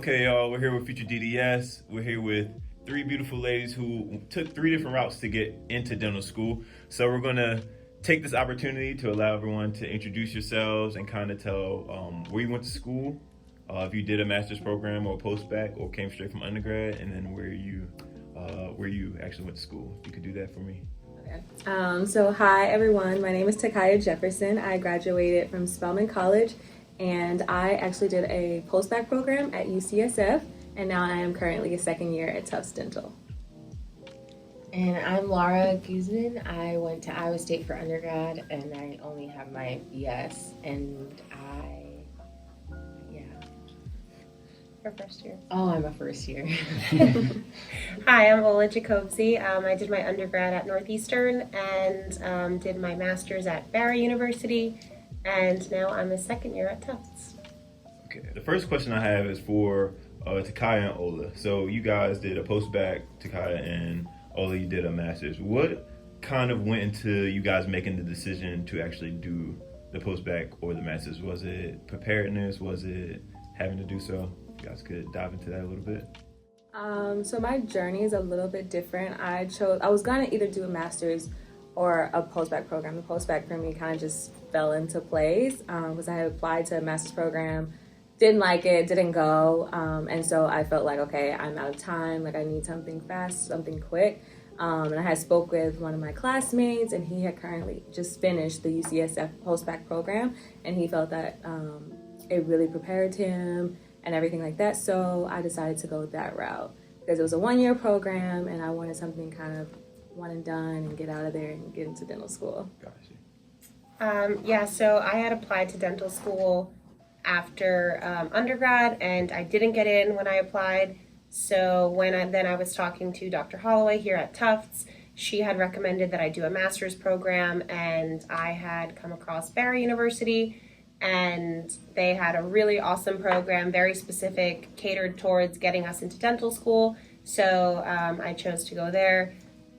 Okay, y'all, we're here with Future DDS. We're here with three beautiful ladies who took three different routes to get into dental school. So we're gonna take this opportunity to allow everyone to introduce yourselves and kind of tell where you went to school, if you did a master's program or a PostBac or came straight from undergrad, and then where you actually went to school. If you could do that for me. So hi everyone, my name is Takaya Jefferson. I graduated from Spelman College and I actually did a postbac program at UCSF, and now I am currently a second year at Tufts Dental. And I'm Laura Guzman. I went to Iowa State for undergrad and I only have my BS, and Our first year. Oh, I'm a first year. Hi, I'm Ola Jacobzi. I did my undergrad at Northeastern and did my master's at Barry University, and now I'm a second year at Tufts. Okay, the first question I have is for Takaya and Ola. So you guys did a postbac, Takaya, and Ola, you did a master's. What kind of went into you guys making the decision to actually do the postbac or the master's? Was it preparedness? Was it having to do so? You guys could dive into that a little bit. So my journey is a little bit different. I was gonna either do a master's or a postbac program. The postbac for me kind of just fell into place because I had applied to a master's program, didn't like it, didn't go, and so I felt like, okay, I'm out of time, like I need something fast, something quick. And I had spoke with one of my classmates, and he had currently just finished the UCSF postbac program, and he felt that it really prepared him and everything like that. So I decided to go that route because it was a one-year program and I wanted something kind of one and done and get out of there and get into dental school. Gotcha. So I had applied to dental school after undergrad, and I didn't get in when I applied. So when I was talking to Dr. Holloway here at Tufts, she had recommended that I do a master's program, and I had come across Barry University, and they had a really awesome program, very specific, catered towards getting us into dental school. So I chose to go there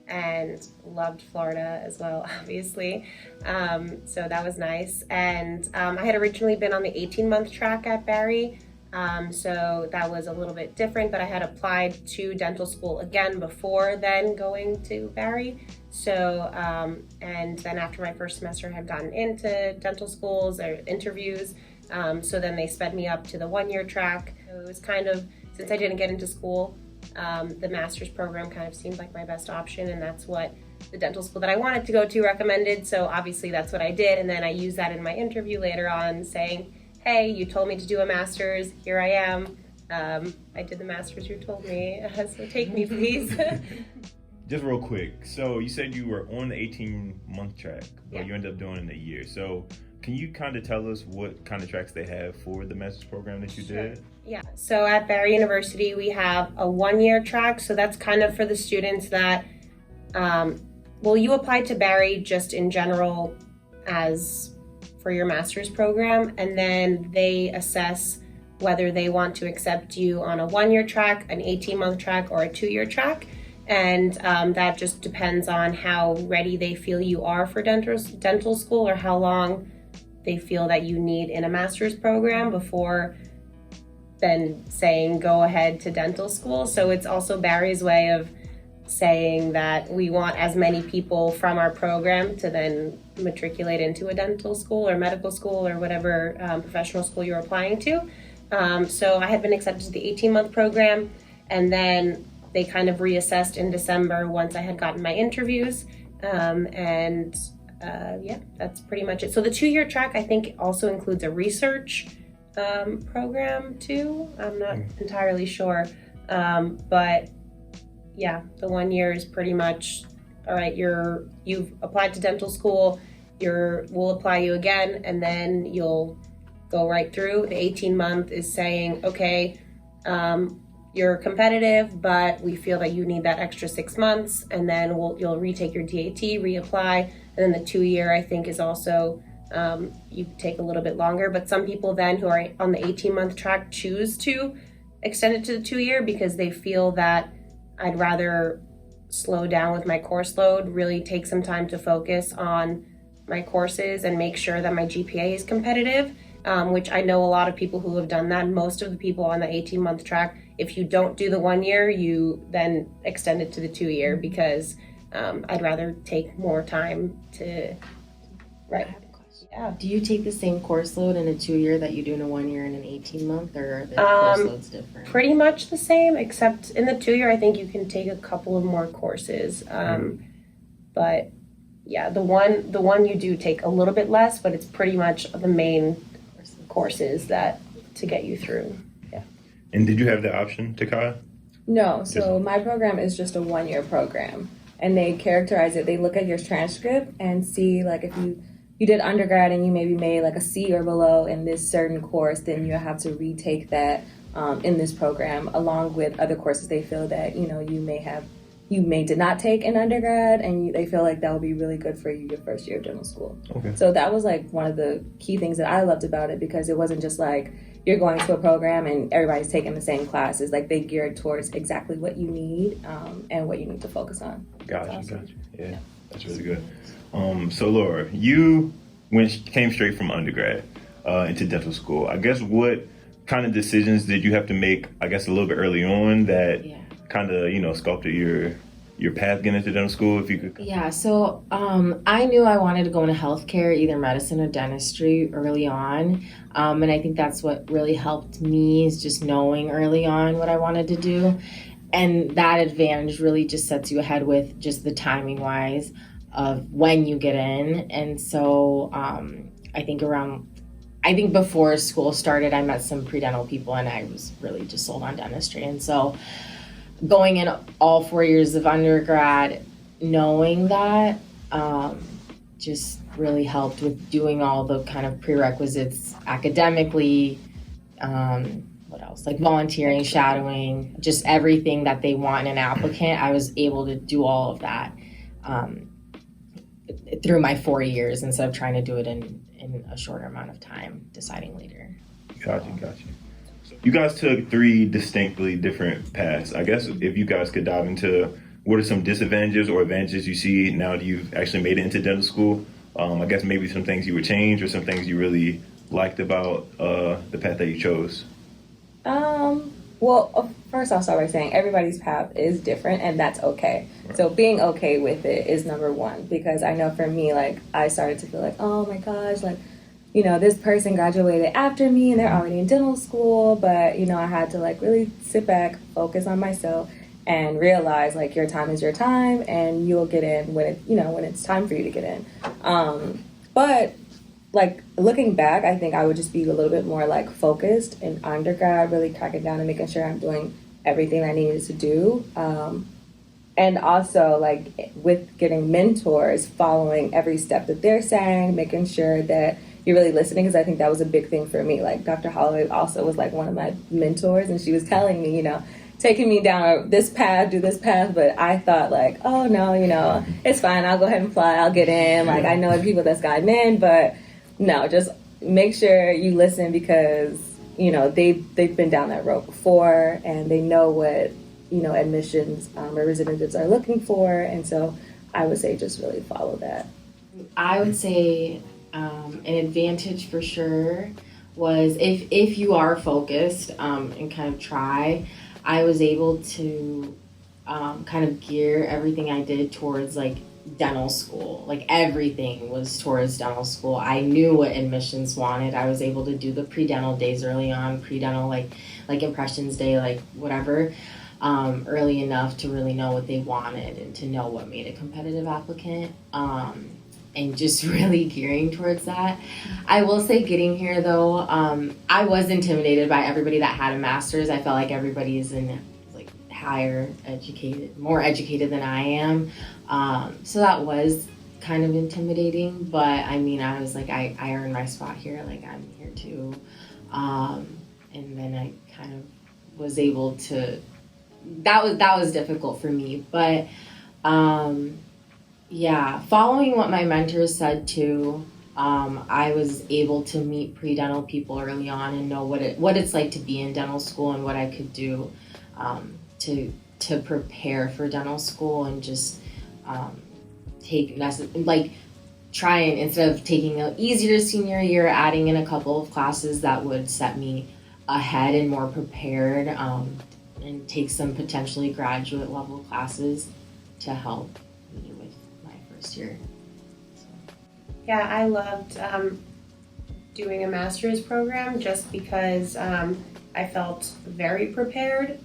and loved Florida as well, obviously. So that was nice. And I had originally been on the 18-month track at Barry. So that was a little bit different, but I had applied to dental school again before then going to Barry. So, and then after my first semester I had gotten into dental schools or interviews. So then they sped me up to the one-year track. So it was kind of, since I didn't get into school, the master's program kind of seemed like my best option, and that's what the dental school that I wanted to go to recommended. So obviously that's what I did, and then I used that in my interview later on saying, hey, you told me to do a master's, here I am. I did the master's you told me, so take me please. Just real quick, so you said you were on the 18-month track, but you ended up doing it in a year. So can you kind of tell us what kind of tracks they have for the master's program that you did? Yeah, so at Barry University we have a one-year track, so that's kind of for the students that, you applied to Barry just in general as for your master's program, and then they assess whether they want to accept you on a one-year track, an 18-month track, or a two-year track. And that just depends on how ready they feel you are for dental school, or how long they feel that you need in a master's program before then saying go ahead to dental school. So it's also Barry's way of saying that we want as many people from our program to then matriculate into a dental school or medical school or whatever professional school you're applying to. So I had been accepted to the 18-month program, and then they kind of reassessed in December once I had gotten my interviews. That's pretty much it. So the two-year track, I think, also includes a research program too. I'm not entirely sure. But yeah, the 1 year is pretty much, all right, you've applied to dental school, we'll apply you again, and then you'll go right through. The 18-month is saying, okay, you're competitive, but we feel that you need that extra 6 months, and then you'll retake your DAT, reapply, and then the 2 year I think is also, you take a little bit longer, but some people then who are on the 18-month track choose to extend it to the 2 year because they feel that I'd rather slow down with my course load, really take some time to focus on my courses and make sure that my GPA is competitive. which I know a lot of people who have done that. Most of the people on the 18-month track, if you don't do the 1 year, you then extend it to the 2 year because I'd rather take more time to, right. Yeah. Do you take the same course load in a 2 year that you do in a 1 year and an 18-month, or are the course loads different? Pretty much the same, except in the 2 year, I think you can take a couple of more courses. But yeah, the one you do take a little bit less, but it's pretty much the main courses that to get you through. Yeah. And did you have the option, Takaya? No, so my program is just a 1 year program, and they characterize it. They look at your transcript and see like if you did undergrad and you maybe made like a C or below in this certain course, then you have to retake that in this program along with other courses they feel that you may did not take in undergrad, and they feel like that will be really good for you your first year of dental school. Okay. So that was like one of the key things that I loved about it, because it wasn't just like you're going to a program and everybody's taking the same classes. Like they geared towards exactly what you need and what you need to focus on. Gotcha. Yeah, that's really good. So Laura, you came straight from undergrad into dental school. I guess what kind of decisions did you have to make, I guess, a little bit early on that kind of, sculpted your path getting into dental school, if you could? Yeah, so I knew I wanted to go into healthcare, either medicine or dentistry early on. And I think that's what really helped me, is just knowing early on what I wanted to do. And that advantage really just sets you ahead with just the timing wise of when you get in. And so I think before school started, I met some pre-dental people and I was really just sold on dentistry. And so going in all 4 years of undergrad, knowing that just really helped with doing all the kind of prerequisites academically, what else, like volunteering, shadowing, just everything that they want in an applicant. I was able to do all of that through my 4 years instead of trying to do it in a shorter amount of time, deciding later. Gotcha. You guys took 3 distinctly different paths. I guess if you guys could dive into what are some disadvantages or advantages you see now that you've actually made it into dental school. I guess maybe some things you would change or some things you really liked about the path that you chose. Well, first I'll start by saying everybody's path is different, and that's okay. Right. So being okay with it is number one, because I know for me, like, I started to feel like, oh my gosh, like, this person graduated after me and they're already in dental school, but, I had to like really sit back, focus on myself, and realize like your time is your time and you'll get in when it's time for you to get in. But like looking back, I think I would just be a little bit more like focused in undergrad, really cracking down and making sure I'm doing everything I needed to do. And also like with getting mentors, following every step that they're saying, making sure that you're really listening, because I think that was a big thing for me. Like Dr. Holloway also was like one of my mentors, and she was telling me, taking me down this path, do this path, but I thought like, oh no, it's fine, I'll go ahead and fly, I'll get in. Like I know people that's gotten in, but no, just make sure you listen, because they've been down that road before and they know what admissions representatives are looking for, and so I would say just really follow that. I would say an advantage for sure was if you are focused and kind of try. I was able to kind of gear everything I did towards like dental school. Like everything was towards dental school. I knew what admissions wanted. I was able to do the pre-dental days early on, pre-dental like impressions day, like whatever, early enough to really know what they wanted and to know what made a competitive applicant. And just really gearing towards that. I will say getting here though, I was intimidated by everybody that had a master's. I felt like everybody is like more educated than I am. So that was kind of intimidating, but I mean, I was like, I earned my spot here, like I'm here too. And then I kind of was able to, that was difficult for me, but yeah, following what my mentors said too, I was able to meet pre-dental people early on and know what it's like to be in dental school and what I could do to prepare for dental school and just try and, instead of taking an easier senior year, adding in a couple of classes that would set me ahead and more prepared, and take some potentially graduate level classes to help me with my first year. So. Yeah, I loved doing a master's program just because I felt very prepared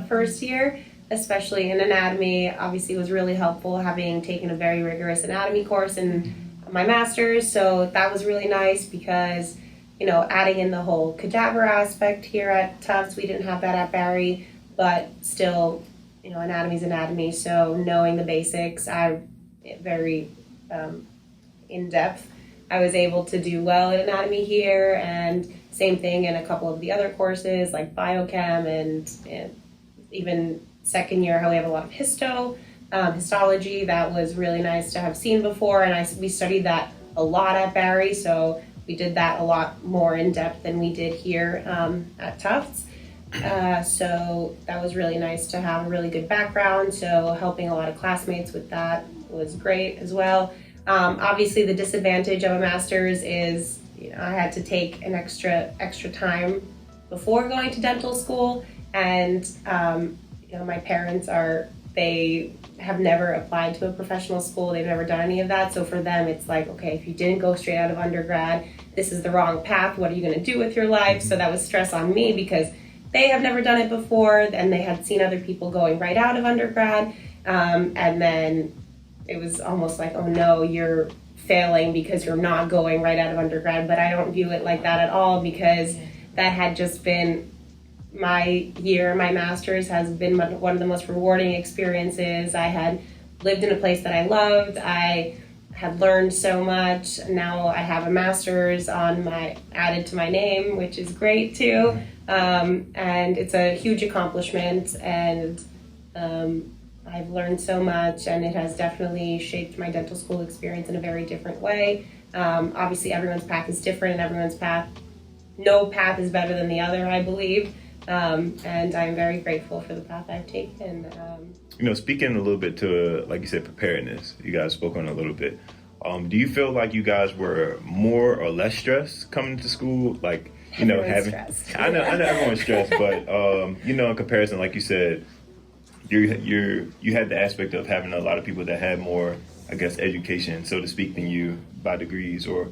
first year, especially in anatomy. Obviously, it was really helpful having taken a very rigorous anatomy course in my master's, so that was really nice because, you know, adding in the whole cadaver aspect here at Tufts, we didn't have that at Barry, but still, you know, anatomy's anatomy, so knowing the basics, I very in depth. I was able to do well in anatomy here, and same thing in a couple of the other courses like biochem and even second year how we have a lot of histology. That was really nice to have seen before, and we studied that a lot at Barry, so we did that a lot more in depth than we did here at Tufts. So that was really nice to have a really good background, so helping a lot of classmates with that was great as well. Obviously the disadvantage of a master's is, you know, I had to take an extra time before going to dental school, and you know, my parents they have never applied to a professional school, they've never done any of that, so for them it's like, okay, if you didn't go straight out of undergrad, this is the wrong path, what are you going to do with your life? So that was stress on me because they have never done it before, and they had seen other people going right out of undergrad, and then it was almost like, oh no, you're failing because you're not going right out of undergrad. But I don't view it like that at all, because that had just been my year. My master's has been one of the most rewarding experiences. I had lived in a place that I loved. I had learned so much. Now I have a master's added to my name, which is great too. And it's a huge accomplishment, and I've learned so much, and it has definitely shaped my dental school experience in a very different way. Obviously everyone's path is different, and no path is better than the other, I believe. And I'm very grateful for the path I've taken. You know, speaking a little bit to, like you said, preparedness, you guys spoke on a little bit. Do you feel like you guys were more or less stressed coming to school? Like, you know, Stressed. I know everyone's stressed, but you know, in comparison, like you said, you had the aspect of having a lot of people that had more, I guess, education, so to speak, than you by degrees, or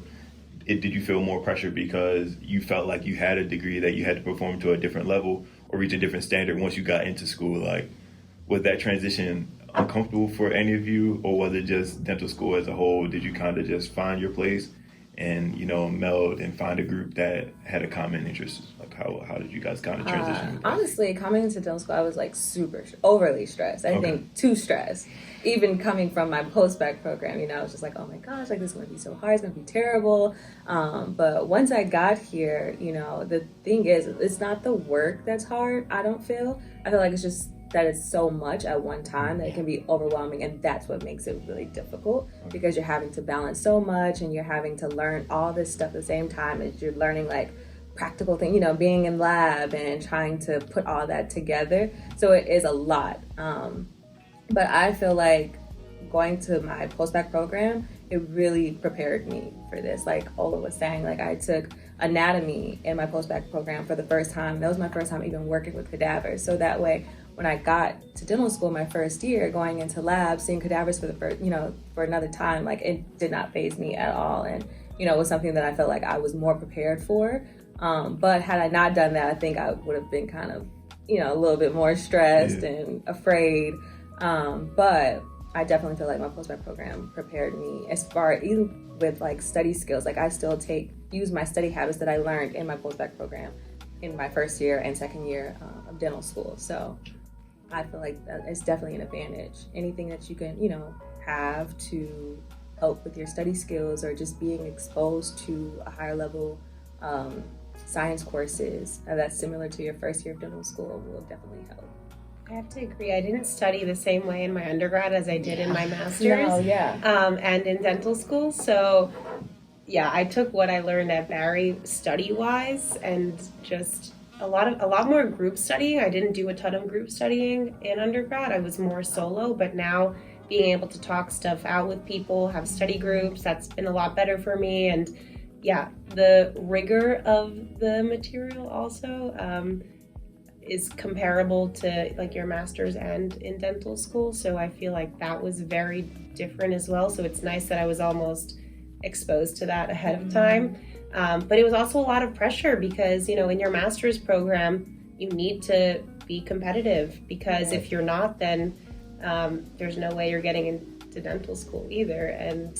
did you feel more pressure because you felt like you had a degree that you had to perform to a different level or reach a different standard once you got into school? Like, was that transition uncomfortable for any of you, or was it just dental school as a whole? Did you kind of just find your place and, you know, meld and find a group that had a common interest? Like, how did you guys kind of transition with that? Honestly, coming into dental school, I was like super overly stressed. I think too stressed. Even coming from my PostBac program, you know, I was just like, oh my gosh, like this is going to be so hard, it's going to be terrible. But once I got here, you know, the thing is, it's not the work that's hard, I feel like it's just that it's so much at one time that it can be overwhelming, and that's what makes it really difficult, because you're having to balance so much and you're having to learn all this stuff at the same time as you're learning like practical thing, you know, being in lab and trying to put all that together. So it is a lot. But I feel like going to my postbac program, it really prepared me for this. Like Ola was saying, like I took anatomy in my postbac program for the first time. That was my first time even working with cadavers. So that way, when I got to dental school my first year, going into lab, seeing cadavers for the first, you know, for another time, like it did not faze me at all. And, you know, it was something that I felt like I was more prepared for. But had I not done that, I think I would have been kind of, you know, a little bit more stressed and afraid. But I definitely feel like my postbac program prepared me as far, even with like study skills. Like I still use my study habits that I learned in my postbac program in my first year and second year of dental school. So I feel like that it's definitely an advantage. Anything that you can, you know, have to help with your study skills, or just being exposed to a higher level science courses that's similar to your first year of dental school will definitely help. I have to agree. I didn't study the same way in my undergrad as I did in my master's and in dental school. So yeah, I took what I learned at Barry study-wise and just a lot more group studying. I didn't do a ton of group studying in undergrad. I was more solo, but now being able to talk stuff out with people, have study groups, that's been a lot better for me. And yeah, the rigor of the material also is comparable to like your master's and in dental school. So I feel like that was very different as well. So it's nice that I was almost exposed to that ahead of time. But it was also a lot of pressure because, you know, in your master's program, you need to be competitive because if you're not, then there's no way you're getting into dental school either. And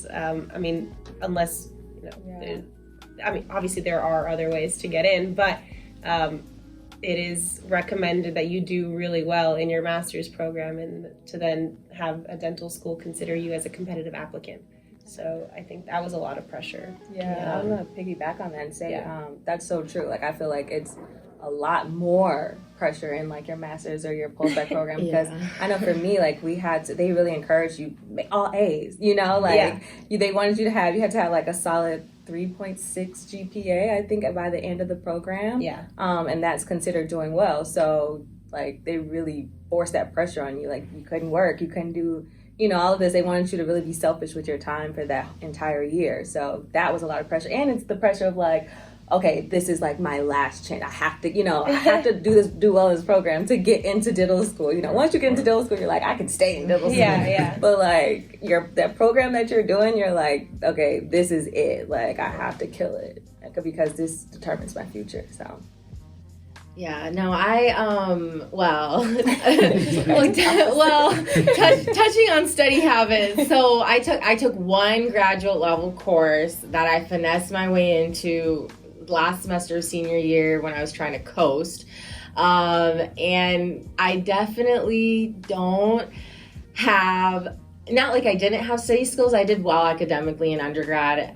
I mean, unless, you know, I mean, obviously there are other ways to get in, but it is recommended that you do really well in your master's program and to then have a dental school consider you as a competitive applicant. So I think that was a lot of pressure. Yeah, I'm gonna piggyback on that and say that's so true. Like I feel like it's a lot more pressure in like your master's or your postbac program because I know for me, like they really encouraged you make all A's, you know, like they wanted you had to have like a solid 3.6 GPA, I think, by the end of the program. Yeah. And that's considered doing well. So like they really forced that pressure on you. Like you couldn't work, you couldn't do, you know, all of this. They wanted you to really be selfish with your time for that entire year. So that was a lot of pressure. And it's the pressure of like, okay, this is like my last chance. I have to do well in this program to get into dental school. You know, once you get into dental school, you're like, I can stay in dental school. Yeah. But like that program that you're doing, you're like, okay, this is it. Like I have to kill it because this determines my future. So. Yeah, no, touching on study habits. So I took one graduate level course that I finessed my way into last semester of senior year when I was trying to coast. And I definitely don't have, not like I didn't have study skills. I did well academically in undergrad.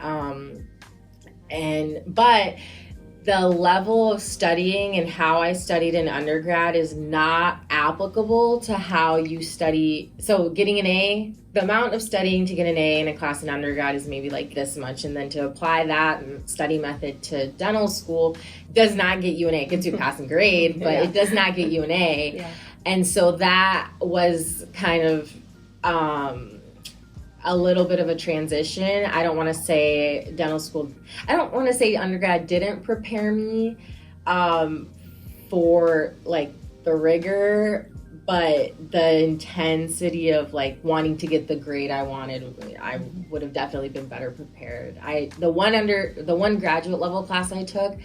But the level of studying and how I studied in undergrad is not applicable to how you study. So getting an A, the amount of studying to get an A in a class in undergrad is maybe like this much. And then to apply that study method to dental school does not get you an A. It gets you a passing grade, but it does not get you an A. Yeah. And so that was kind of a little bit of a transition. I don't want to say undergrad didn't prepare me for like the rigor, but the intensity of like wanting to get the grade I wanted, I would have definitely been better prepared. The one graduate level class I took,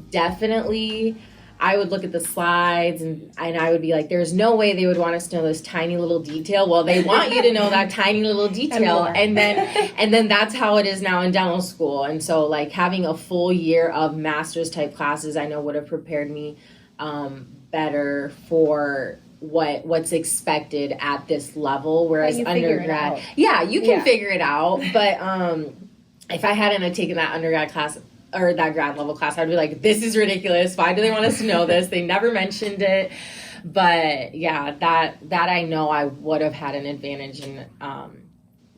definitely I would look at the slides and I would be like, there's no way they would want us to know this tiny little detail. Well, they want you to know that tiny little detail. And then that's how it is now in dental school. And so like having a full year of master's type classes, I know would have prepared me better for what's expected at this level. Whereas undergrad, you can figure it out. But if I hadn't taken that undergrad class, or that grad level class, I'd be like, this is ridiculous. Why do they want us to know this? They never mentioned it. But yeah, that I know I would have had an advantage in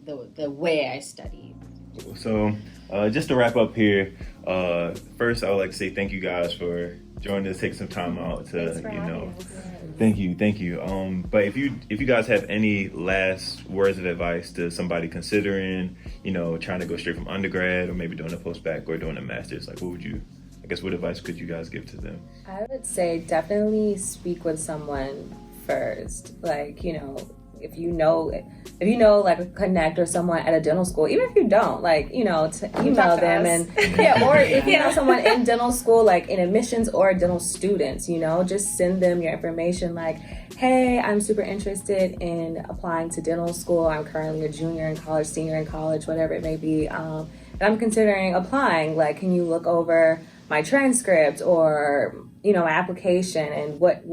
the way I studied. So just to wrap up here, first I would like to say thank you guys for joining us, take some time out to, thank you. But if you guys have any last words of advice to somebody considering, trying to go straight from undergrad or maybe doing a postbac or doing a master's, like what advice could you guys give to them? I would say definitely speak with someone first. Like, if you know like a connect or someone at a dental school, even if you don't, like, to email them and or if you know someone in dental school, like in admissions or dental students, just send them your information like, hey, I'm super interested in applying to dental school. I'm currently a junior in college, senior in college, whatever it may be. And I'm considering applying. Like, can you look over my transcript or my application, and what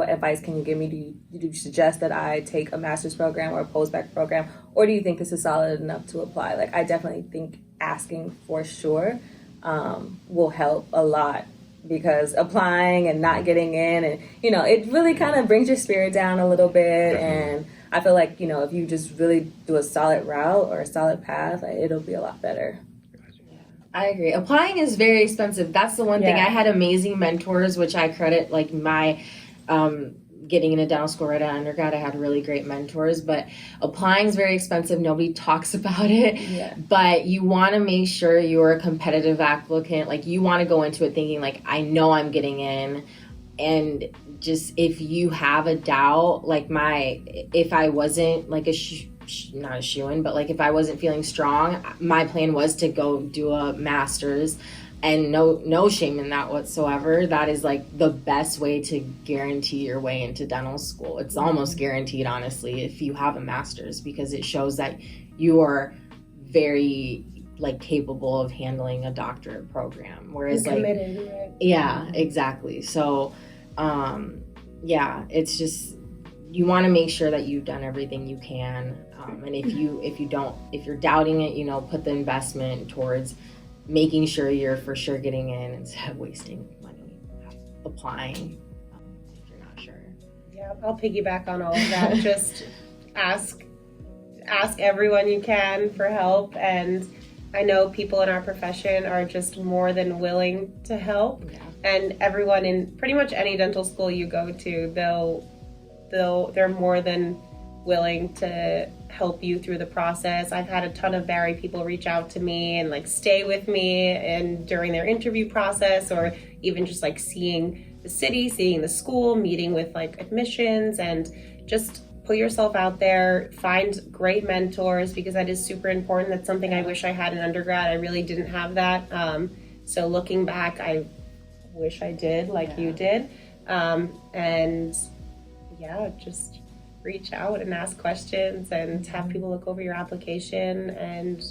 advice can you give me? Do you suggest that I take a master's program or a postbac program, or do you think this is solid enough to apply? Like, I definitely think asking for sure will help a lot, because applying and not getting in, and it really kind of brings your spirit down a little bit. Definitely. And I feel like if you just really do a solid route or a solid path, it'll be a lot better. I agree. Applying is very expensive. That's the one thing. I had amazing mentors, which I credit like my getting into dental school right at undergrad, I had really great mentors, but applying is very expensive. Nobody talks about it. Yeah. But you want to make sure you're a competitive applicant. Like, you want to go into it thinking, like, I know I'm getting in. And just, if you have a doubt, like if I wasn't like not a shoo-in, but like if I wasn't feeling strong, my plan was to go do a master's. And no shame in that whatsoever. That is like the best way to guarantee your way into dental school. It's almost guaranteed, honestly, if you have a master's, because it shows that you are very like capable of handling a doctorate program. Whereas like, committed, right? yeah, exactly. So, yeah, it's just, you want to make sure that you've done everything you can. And if you're doubting it, put the investment towards making sure you're for sure getting in instead of wasting money applying if you're not sure. Yeah, I'll piggyback on all of that. Just ask everyone you can for help, and I know people in our profession are just more than willing to help. Yeah. And everyone in pretty much any dental school you go to, they're more than willing to help you through the process. I've had a ton of Barry people reach out to me and like stay with me and during their interview process, or even just like seeing the city, seeing the school, meeting with like admissions, and just put yourself out there, find great mentors, because that is super important. That's something I wish I had in undergrad. I really didn't have that. So looking back, I wish I did like you did. And yeah, just reach out and ask questions and have people look over your application, and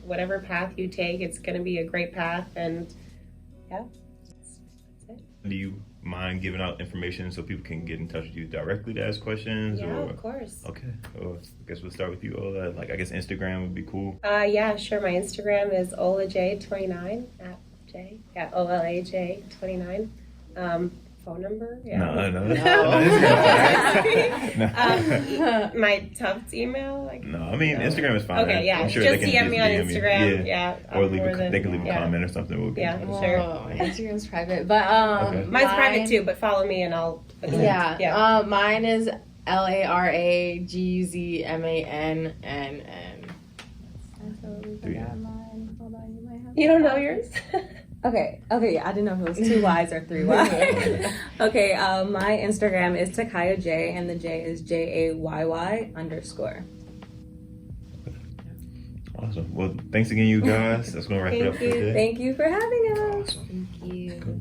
whatever path you take, it's going to be a great path. And yeah, that's it. Do you mind giving out information so people can get in touch with you directly to ask questions? Yeah, or? of course. Okay, well, I guess we'll start with you, Ola. Like, I guess Instagram would be cool. Yeah, sure. My Instagram is olaj29 at J. Yeah, OLAJ29. Phone number? Yeah. No. My Tufts email? No, I mean, Instagram is fine. Okay, yeah. I'm sure Just they can DM me on Instagram. Yeah. Or they can leave a comment or something. We'll get Yeah, in touch. sure. Oh, Instagram's private, but Okay. Mine's private too, but follow me and I'll accept. yeah. Mine is LARAGUZMANNN. You don't know yours? Okay, yeah, I didn't know if it was 2 Y's or 3 Y's. Okay, my Instagram is Takaya J, and the J is JAYY_. Awesome. Well, thanks again, you guys. That's going to wrap it up for today. Thank you for having us. Awesome. Thank you. Cool.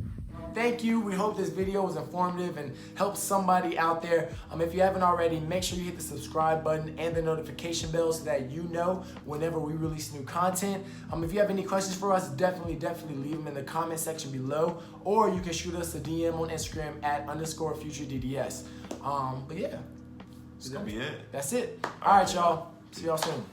Thank you. We hope this video was informative and helped somebody out there. If you haven't already, make sure you hit the subscribe button and the notification bell so that you know whenever we release new content. If you have any questions for us, definitely leave them in the comment section below, or you can shoot us a DM on Instagram at _FutureDDS. But yeah, That'll be it. that's it. All right, y'all. See y'all soon.